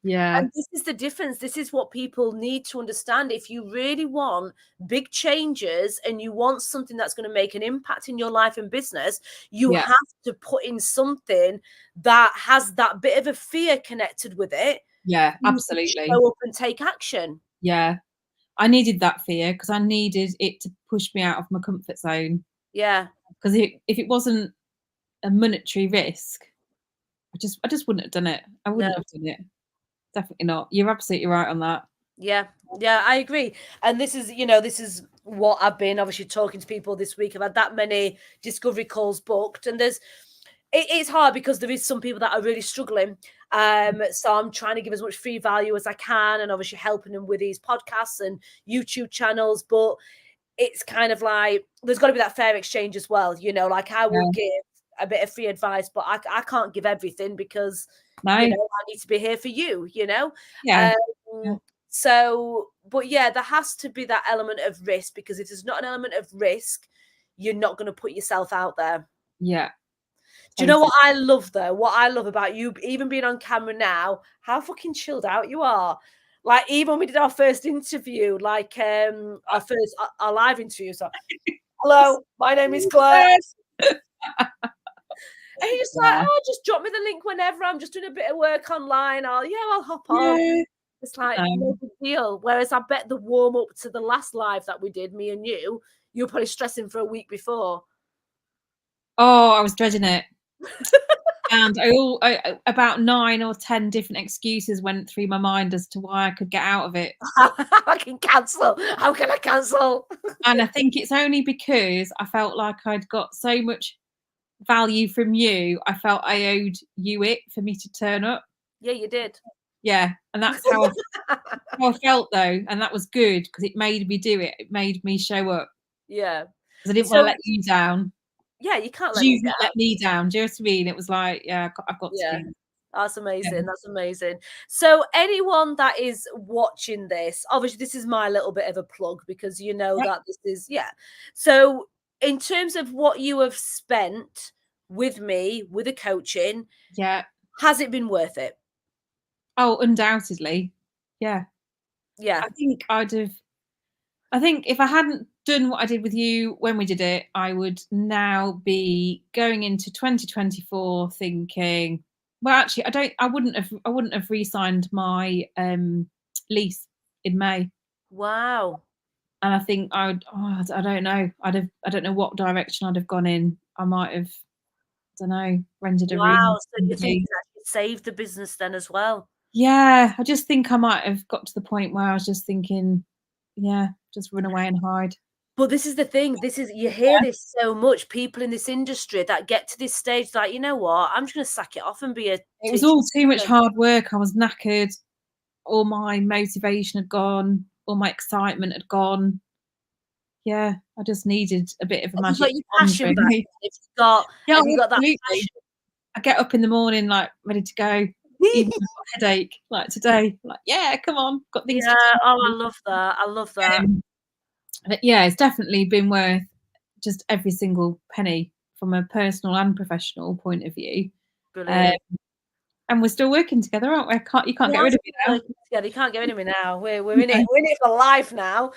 Yeah. And this is the difference. This is what people need to understand. If you really want big changes and you want something that's going to make an impact in your life and business, you Yeah. have to put in something that has that bit of a fear connected with it. Yeah, You absolutely. show up and take action. Yeah. I needed that fear because I needed it to push me out of my comfort zone. Yeah. Because if it wasn't a monetary risk, I just wouldn't have done it. I wouldn't have done it. Definitely not. You're absolutely right on that. Yeah, I agree. And this is what I've been obviously talking to people this week. I've had that many discovery calls booked, and it's hard because there is some people that are really struggling. So I'm trying to give as much free value as I can, and obviously helping them with these podcasts and YouTube channels. But it's kind of like there's got to be that fair exchange as well. Like I will give a bit of free advice, but I can't give everything because I need to be here for you. Yeah. So, but yeah, there has to be that element of risk, because if there's not an element of risk, you're not going to put yourself out there. Yeah. Do you know what I love though? What I love about you, even being on camera now, how fucking chilled out you are. Like even when we did our first interview, like our live interview. So, hello, my name is Claire. And you're just like, oh, just drop me the link whenever. I'm just doing a bit of work online. I'll hop on. Yeah. It's like no big deal. Whereas I bet the warm up to the last live that we did, me and you were probably stressing for a week before. Oh, I was dreading it. And about 9 or 10 different excuses went through my mind as to why I could get out of it. I can cancel. How can I cancel? And I think it's only because I felt like I'd got so much value from you. I felt I owed you it for me to turn up. Yeah, you did. Yeah, and that's how I felt though, and that was good because it made me do it. It made me show up. Yeah, because I didn't want to let you down. Yeah, you can't let You've me not down. let me down. Do you know what I mean? It was like, yeah, I've got to do. That's amazing. Yeah. That's amazing. So anyone that is watching this, obviously this is my little bit of a plug because that this is, So in terms of what you have spent with me, with the coaching, has it been worth it? Oh, undoubtedly. Yeah. Yeah. I think if I hadn't done what I did with you when we did it, I would now be going into 2024 thinking, well, actually, I wouldn't have re-signed my lease in May. Wow. And I think I don't know. I don't know what direction I'd have gone in. I might have, I don't know, rented a room. Wow. So you think that you saved the business then as well? Yeah. I just think I might have got to the point where I was just thinking, just run away and hide. But this is the thing. You hear this so much. People in this industry that get to this stage, like, you know what? I'm just going to sack it off and be a teacher. It was all too much hard work. I was knackered. All my motivation had gone. All my excitement had gone. Yeah, I just needed a bit of a magic. Got your passion back. Have you got that passion? I get up in the morning like ready to go. Even with a headache, like today, like come on, got things. Yeah, I love that. I love that. But yeah, it's definitely been worth just every single penny from a personal and professional point of view. Brilliant. And we're still working together, aren't we? You can't get rid of me now. Yeah, you can't get rid of me now. We're in it. We're in it for life now.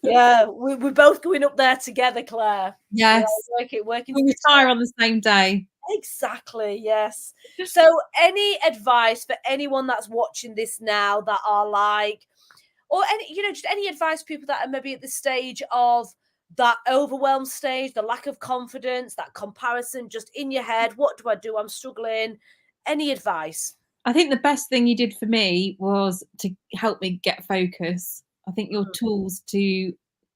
Yeah, we're both going up there together, Claire. Yes, working. We'll retire on the same day. Exactly. Yes. So, any advice for anyone that's watching this now that are like, or any, just any advice, people that are maybe at the stage of that overwhelmed stage, the lack of confidence, that comparison, just in your head, what do I do? I'm struggling. Any advice? I think the best thing you did for me was to help me get focus. I think your tools to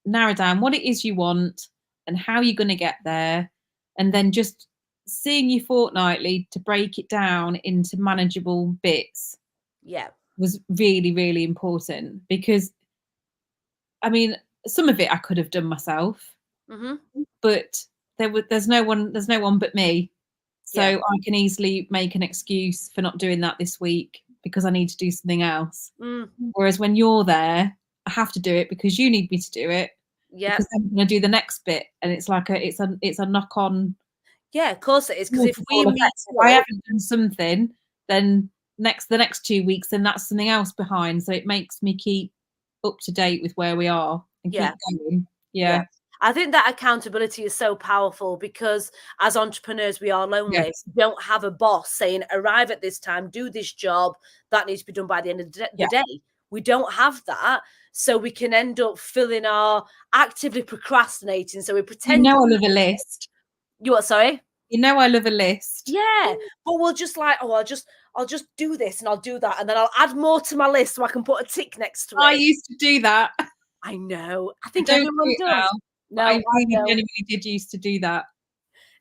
narrow down what it is you want and how you're going to get there, and then just seeing you fortnightly to break it down into manageable bits Yeah. was really, really important, because I mean, some of it I could have done myself, but there's no one but me. So Yeah. I can easily make an excuse for not doing that this week because I need to do something else. Whereas when you're there, I have to do it because you need me to do it, Yeah. because I'm going to do the next bit, and it's like it's a knock on. Yeah, of course it is. Because if we meet If I haven't done something, then the next 2 weeks, then that's something else behind. So it makes me keep up to date with where we are and keep going. Yeah. I think that accountability is so powerful, because as entrepreneurs, we are lonely. Yes. We don't have a boss saying, arrive at this time, do this job, that needs to be done by the end of the day. We don't have that. So we can end up actively procrastinating. So we pretend. I love a list. You what, sorry? I love a list. Yeah. But we'll just like, I'll just do this and I'll do that. And then I'll add more to my list so I can put a tick next to it. I used to do that. I know. I think don't everyone do it does. now, I really genuinely did used to do that.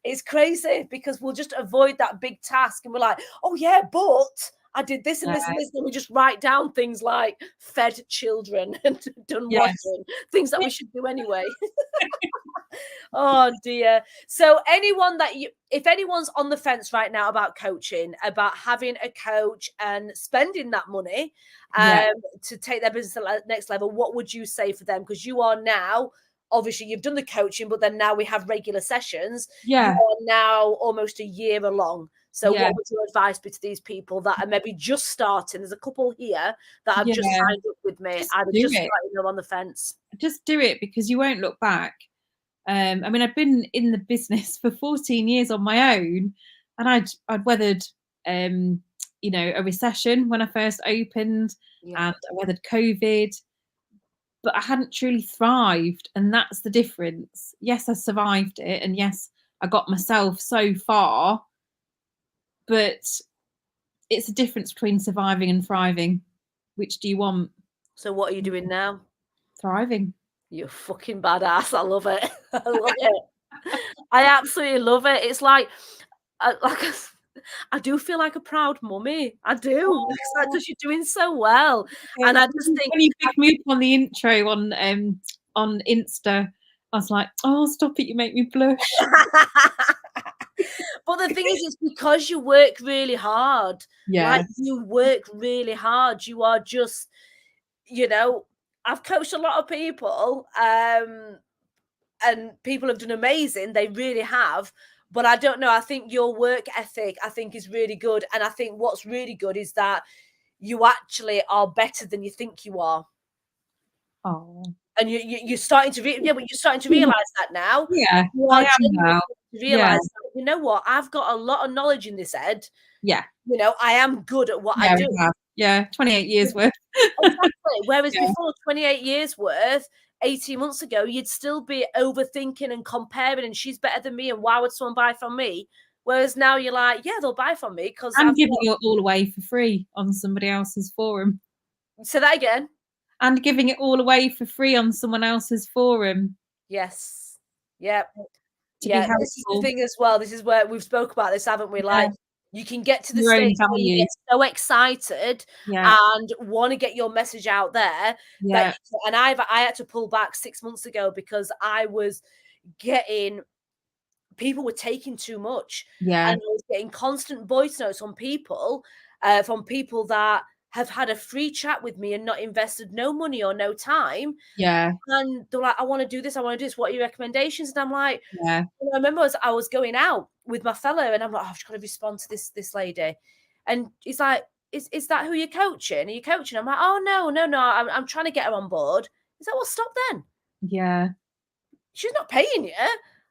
It's crazy, because we'll just avoid that big task and we're like, oh yeah, but I did this and this and this. And we just write down things like fed children and done washing, things that we should do anyway. Oh dear. So if anyone's on the fence right now about coaching, about having a coach and spending that money to take their business to the next level, what would you say for them? Because you are now, obviously you've done the coaching, but then now we have regular sessions. You are now almost a year along. So what would your advice be to these people that are maybe just starting? There's a couple here that have just signed up with me. I'd just started them on the fence. Just do it, because you won't look back. I mean, I've been in the business for 14 years on my own, and I'd weathered a recession when I first opened, and I weathered COVID, but I hadn't truly thrived, and that's the difference. Yes, I survived it, and yes, I got myself so far, but it's a difference between surviving and thriving. Which do you want? So what are you doing now? Thriving. You're fucking badass. I love it. I love it. I absolutely love it. It's like I do feel like a proud mummy. I do, because you're doing so well. Yeah, and I just think when you picked me up on the intro on Insta, I was like, oh, stop it, you make me blush. But the thing is, it's because you work really hard. Yeah. Like, you work really hard. You are just, I've coached a lot of people, and people have done amazing. They really have. But I don't know. I think your work ethic, I think, is really good. And I think what's really good is that you actually are better than you think you are. Oh. And you're starting to but you're starting to realize that now. Yeah, I am now. Realize that, you know what? I've got a lot of knowledge in this, Ed. Yeah. I am good at what I do. Yeah, 28 years worth. Exactly. Whereas before 28 years worth, 18 months ago, you'd still be overthinking and comparing, and she's better than me, and why would someone buy from me? Whereas now you're like, yeah, they'll buy from me because I'm giving it all away for free on somebody else's forum. Say that again. And giving it all away for free on someone else's forum. Yes. Yep. Yeah. This is the thing as well. This is where we've spoke about this, haven't we? Like, you can get to the stage where you get so excited and want to get your message out there. And I had to pull back 6 months ago because I was people were taking too much. Yeah. And I was getting constant voice notes from people that have had a free chat with me and not invested no money or no time. Yeah. And they're like, I want to do this. What are your recommendations? And I'm like, I remember I was going out with my fellow and I'm like, I've just got to respond to this lady. And he's like, is that who you're coaching? Are you coaching? I'm like, oh, no. I'm trying to get her on board. He's like, well, stop then. Yeah. She's not paying you.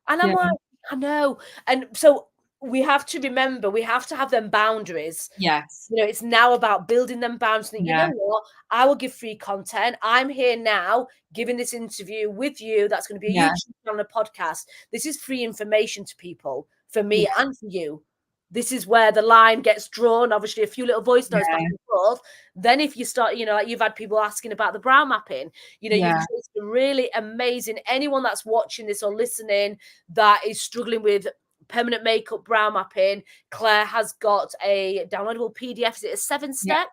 And I'm like, I know. And so we have to remember, we have to have them boundaries. Yes. It's now about building them boundaries. You know what? I will give free content. I'm here now giving this interview with you. That's going to be a YouTube channel, a podcast. This is free information to people, for me and for you. This is where the line gets drawn. Obviously, a few little voice notes back Yeah. and forth. Then if you start, like you've had people asking about the brow mapping, you've Yeah. created a really amazing, anyone that's watching this or listening that is struggling with permanent makeup brow mapping, Claire has got a downloadable PDF. Is it a 7-step?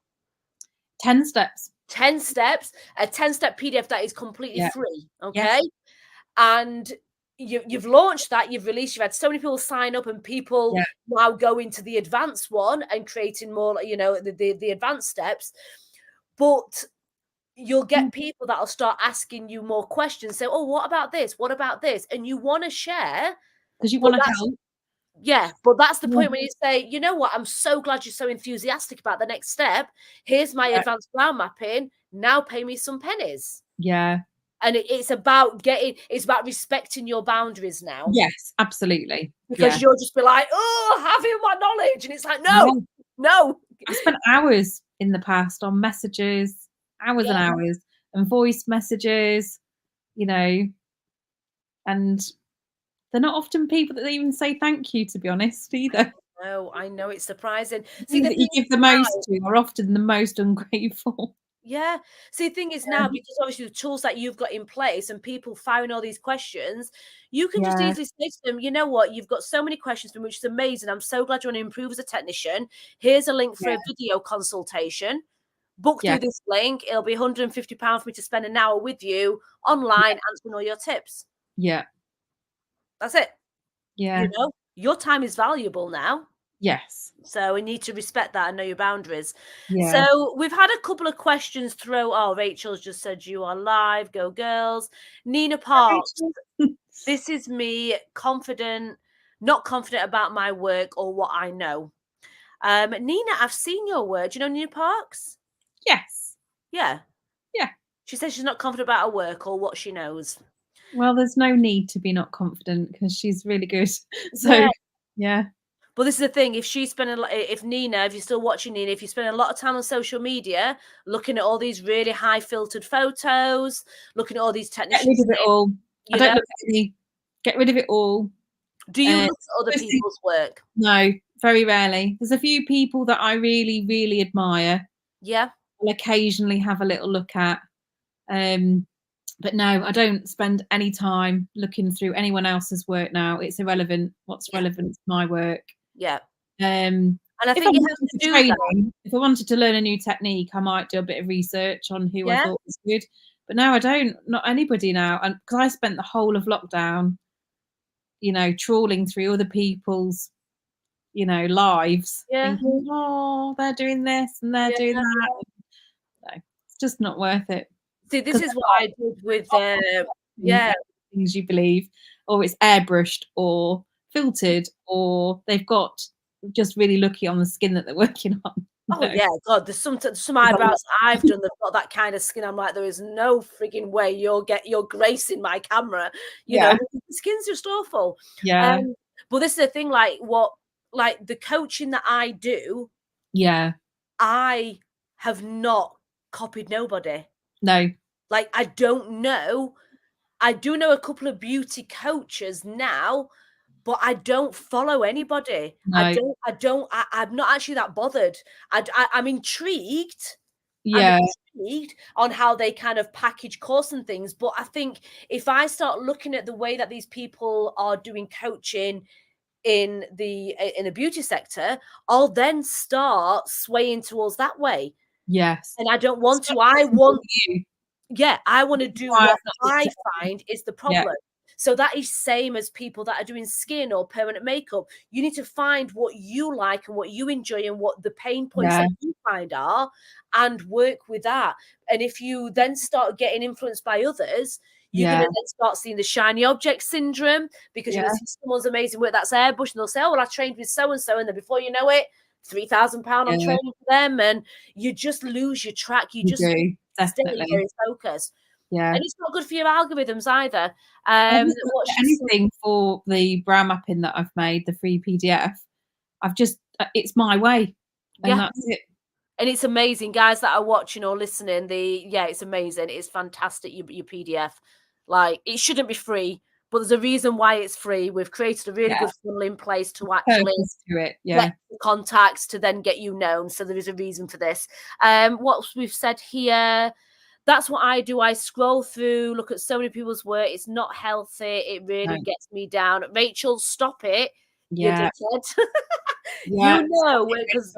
10 steps. 10 steps, a 10-step PDF that is completely Yeah. free. Yes. Okay. And you've launched that, you've released, you've had so many people sign up, and people Yeah. now go into the advanced one and creating more, the advanced steps. But you'll get people that'll start asking you more questions. So, oh, what about this? What about this? And you want to share. Because you But want to that's, help. yeah, but that's the Yeah. point when you say, you know what, I'm so glad you're so enthusiastic about the next step. Here's my Yeah. advanced brow mapping. Now pay me some pennies. Yeah. And it's about respecting your boundaries now. Yes, absolutely. Because Yeah. you'll just be like, oh, having my knowledge. And it's like, Yeah. no. I spent hours in the past on messages, hours and hours, and voice messages, and they're not often people that even say thank you, to be honest, either. No, I know, it's surprising. The See, things the that you thing give is the now, most to are often the most ungrateful. yeah. See, the thing is now, because obviously the tools that you've got in place and people firing all these questions, you can just Yeah. easily say to them, you know what, you've got so many questions for me, which is amazing. I'm so glad you want to improve as a technician. Here's a link for Yeah. a video consultation. Book Yeah. through this link. It'll be £150 for me to spend an hour with you online answering all your tips. Yeah. That's it. Yeah. Your time is valuable now. Yes. So we need to respect that and know your boundaries. Yeah. So we've had a couple of questions through. Oh, Rachel's just said you are live. Go girls. Nina Parks. This is me not confident about my work or what I know. Nina, I've seen your work. Do you know Nina Parks? Yes. Yeah. Yeah. She says she's not confident about her work or what she knows. Well, there's no need to be not confident because she's really good. So, yeah. But this is the thing: if Nina, if you're still watching Nina, if you spend a lot of time on social media looking at all these really high filtered photos, looking at all these Get rid technicians, of it all. I don't look at any. Get rid of it all. Do you look at other people's work? No, very rarely. There's a few people that I really, really admire. Yeah. I'll occasionally have a little look at. But no, I don't spend any time looking through anyone else's work now. It's irrelevant. What's relevant to my work. Yeah. And I think you have to do that. If I wanted to learn a new technique, I might do a bit of research on who I Yeah. thought was good. But now I don't. Not anybody now. And because I spent the whole of lockdown, trawling through other people's, lives, thinking, oh, they're doing this and they're doing that. No, it's just not worth it. See, this is what I did with things you believe, or it's airbrushed or filtered, or they've got just really lucky on the skin that they're working on. Oh yeah, God, there's some eyebrows I've done that've got that kind of skin. I'm like, there is no frigging way you're gracing my camera. The skin's just awful. Yeah. But this is the thing, like the coaching that I do. Yeah. I have not copied nobody. No. Like, I don't know. I do know a couple of beauty coaches now, but I don't follow anybody. No. I'm not actually that bothered. I'm intrigued. Yeah. I'm intrigued on how they kind of package course and things. But I think if I start looking at the way that these people are doing coaching in the beauty sector, I'll then start swaying towards that way. Yes. And I don't want to. I want to do what I find is the problem. Yeah. So that is same as people that are doing skin or permanent makeup. You need to find what you like and what you enjoy and what the pain points that you find are, and work with that. And if you then start getting influenced by others, you're going to then start seeing the shiny object syndrome, because you're going to see someone's amazing work that's airbrushed and they'll say, oh, well, I trained with so-and-so. And then before you know it, £3,000 on training for them. And you just lose your track. You just stay very focused. Yeah. And it's not good for your algorithms either. Anything for the brow mapping that I've made, the free PDF, it's my way. And that's it. And it's amazing, guys that are watching or listening. It's amazing. It's fantastic, your PDF. Like, it shouldn't be free, but there's a reason why it's free. We've created a really good funnel in place to actually purpose to it. get contacts to then get you known. So there is a reason for this. What we've said here, that's what I do. I scroll through, look at so many people's work. It's not healthy. It really gets me down. Rachel, stop it. Yeah. You dickhead. You know, because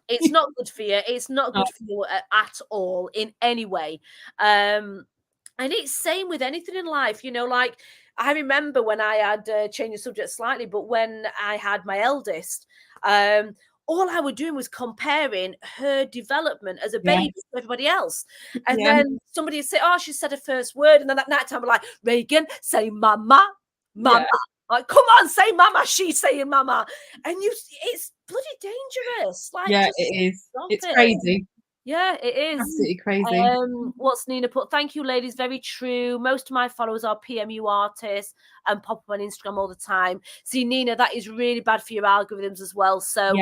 it's not good for you. It's not good for you at all in any way. And it's same with anything in life, you know, like I remember when I had changed the subject slightly, but when I had my eldest, all I was doing was comparing her development as a baby to everybody else. And then somebody would say, oh, she said her first word. And then at night time, we're like, Reagan, say mama, mama. Like, come on, say mama. She's saying mama. And it's bloody dangerous. Like, it is. It's crazy. Yeah, it is. Absolutely crazy. What's Nina put? Thank you, ladies. Very true. Most of my followers are PMU artists and pop up on Instagram all the time. See, Nina, that is really bad for your algorithms as well. So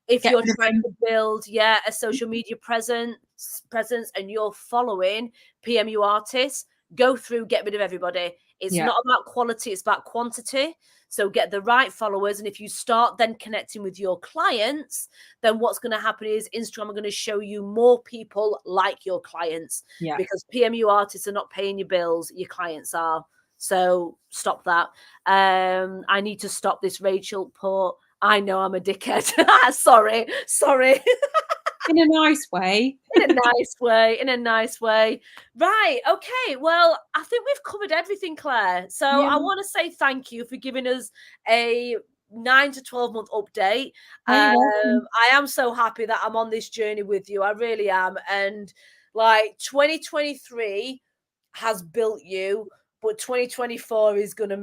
if you're trying to build, a social media presence and you're following PMU artists, go through, get rid of everybody. It's not about quality, it's about quantity. So get the right followers. And if you start then connecting with your clients, then what's going to happen is Instagram are going to show you more people like your clients. Because PMU artists are not paying your bills, your clients are. So stop that. I need to stop this, Rachel put. I know I'm a dickhead. Sorry. In a nice way. In a nice way. Right. Okay. Well, I think we've covered everything, Claire. So I want to say thank you for giving us a 9 to 12 month update. I am so happy that I'm on this journey with you. I really am. And like 2023 has built you, but 2024 is gonna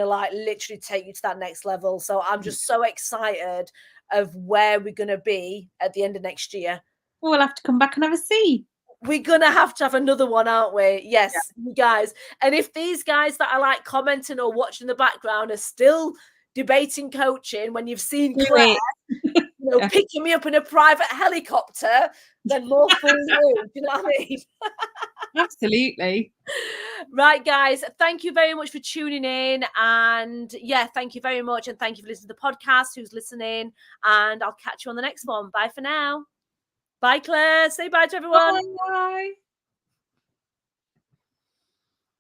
like literally take you to that next level. So I'm just so excited of where we're gonna be at the end of next year. We'll have to come back and have a see. We're gonna have to have another one, aren't we? Yes, you guys. And if these guys that are like commenting or watching in the background are still debating coaching when you've seen Claire, picking me up in a private helicopter, then more fool you. Do you know what I mean? Absolutely. Right, guys. Thank you very much for tuning in. And thank you very much. And thank you for listening to the podcast, who's listening. And I'll catch you on the next one. Bye for now. Bye, Claire. Say bye to everyone. Bye.